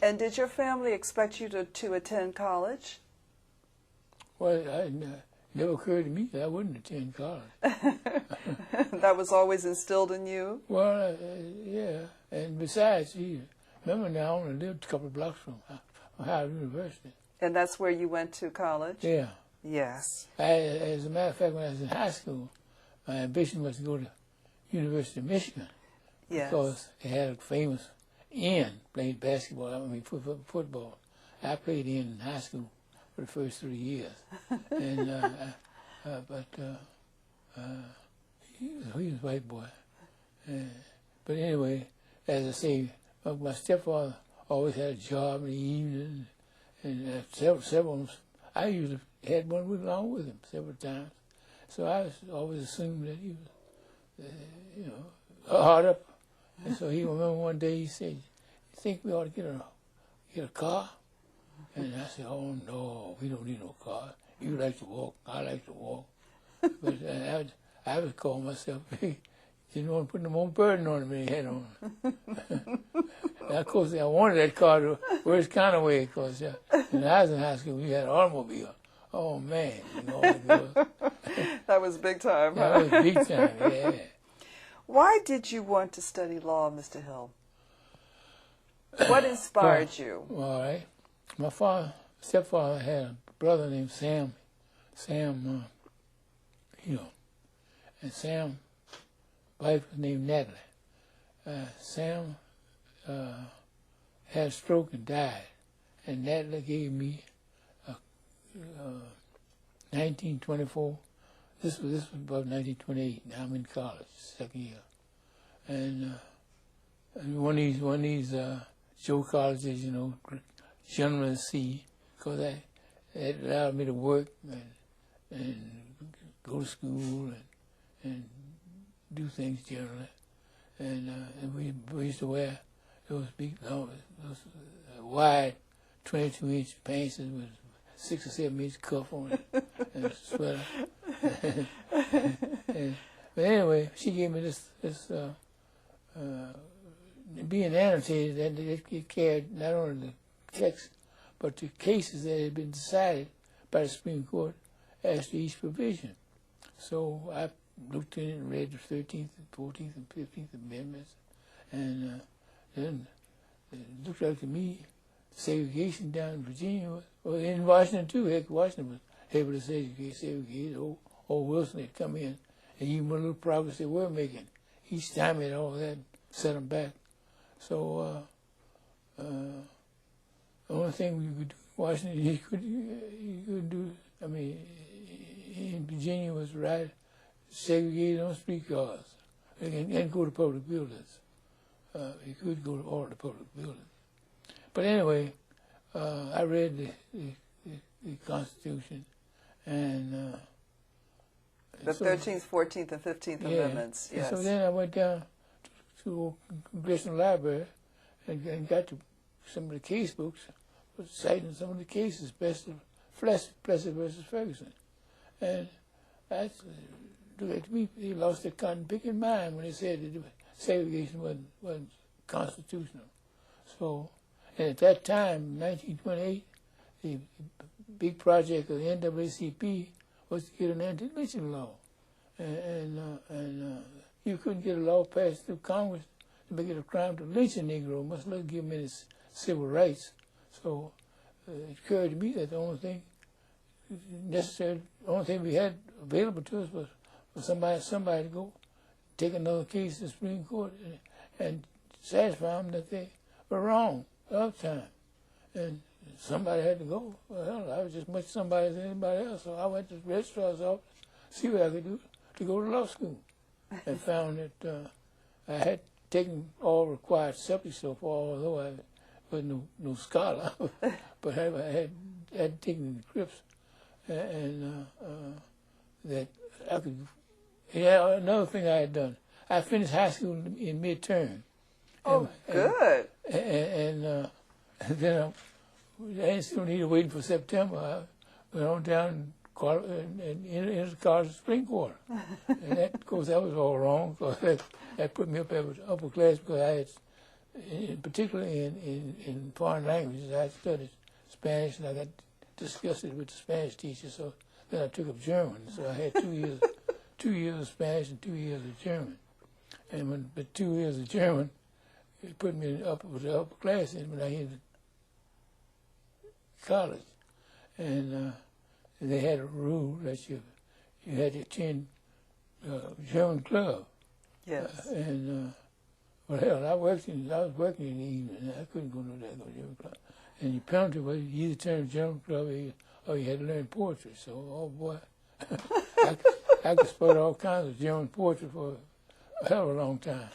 And did your family expect you to attend college? Well, it never occurred to me that I wouldn't attend college. That was always instilled in you? Well, yeah. And besides, remember now, I only lived a couple of blocks from Howard University. And that's where you went to college? Yeah. Yes. As a matter of fact, when I was in high school, my ambition was to go to University of Michigan. Yes. Because they had a famous end playing basketball, football. I played in high school for the first 3 years. And, he was a white boy. But anyway, as I say, my stepfather always had a job in the evening, and several I usually had one along with him several times. So I always assumed that he was, hard up. And so he remember one day he said, "You think we ought to get a car?" And I said, "Oh no, we don't need no car. You like to walk, I like to walk." But I was calling myself big. Didn't want to put no more burden on him than he had on him. And of course, I wanted that car to Where's Conaway, because when I was in high school, we had an automobile. Oh man, that was big time. That was big time, yeah. Why did you want to study law, Mr. Hill? What inspired you? All right. My stepfather had a brother named Sam Hill. And Sam's wife was named Natalie. Sam had a stroke and died. And Natalie gave me 1924. This was about 1928. Now I'm in college, second year. And one of these Joe colleges, gentlemen see, because that allowed me to work and go to school and do things generally. And we used to wear those big, those wide 22-inch pants with 6 or 7 inch cuff on it and a sweater. But anyway, she gave me this being annotated, that it carried not only the text, but the cases that had been decided by the Supreme Court as to each provision. So I looked in it and read the 13th and 14th and 15th Amendments, and then it looked like to me segregation down in Virginia, or in Washington too. Heck, Washington was able to segregate. Old Wilson had come in, and even with a little progress they were making, he stymied all that and set them back. So the only thing we could do in Washington, you could do, I mean, in Virginia was right, segregated on streetcars, and go to public buildings. You could go to all the public buildings. But anyway, I read the Constitution, and the 13th, 14th, and 15th Amendments. Yes. And so then I went down to Congressional Library and got to some of the case books, citing some of the cases, Plessy versus Ferguson. And I looked at me, they lost their cotton picking mind when they said that segregation wasn't constitutional. So, and at that time, 1928, the big project of the NAACP was to get an anti-lynching law. And you couldn't get a law passed through Congress to make it a crime to lynch a Negro, much less give him his civil rights. So it occurred to me that the only thing necessary, the only thing we had available to us was for somebody to go take another case to the Supreme Court and satisfy them that they were wrong all the time. And somebody had to go. Well, I was just much somebody as anybody else, so I went to the registrar's office, see what I could do to go to law school, and found that I had taken all required subjects so far, although I was no scholar, but I had taken the Crips, and that I could. Yeah, another thing I had done, I finished high school in midterm. Oh, good. And then I still needed waiting for September. I went on down and entered the college Spring Quarter. And that, of course, that was all wrong, because that put me up at upper class, because I particularly in foreign languages. I studied Spanish, and I got disgusted with the Spanish teacher, so then I took up German. So I had 2 years of Spanish and 2 years of German. And when the 2 years of German, it put me with the upper classes when I hit college. And they had a rule that you had to attend German club. Yes. Well, hell, I was working in the evening. I couldn't go no German club. And your penalty was you either turned German club or you had to learn poetry. So, oh boy, I could spell all kinds of German poetry for a hell of a long time.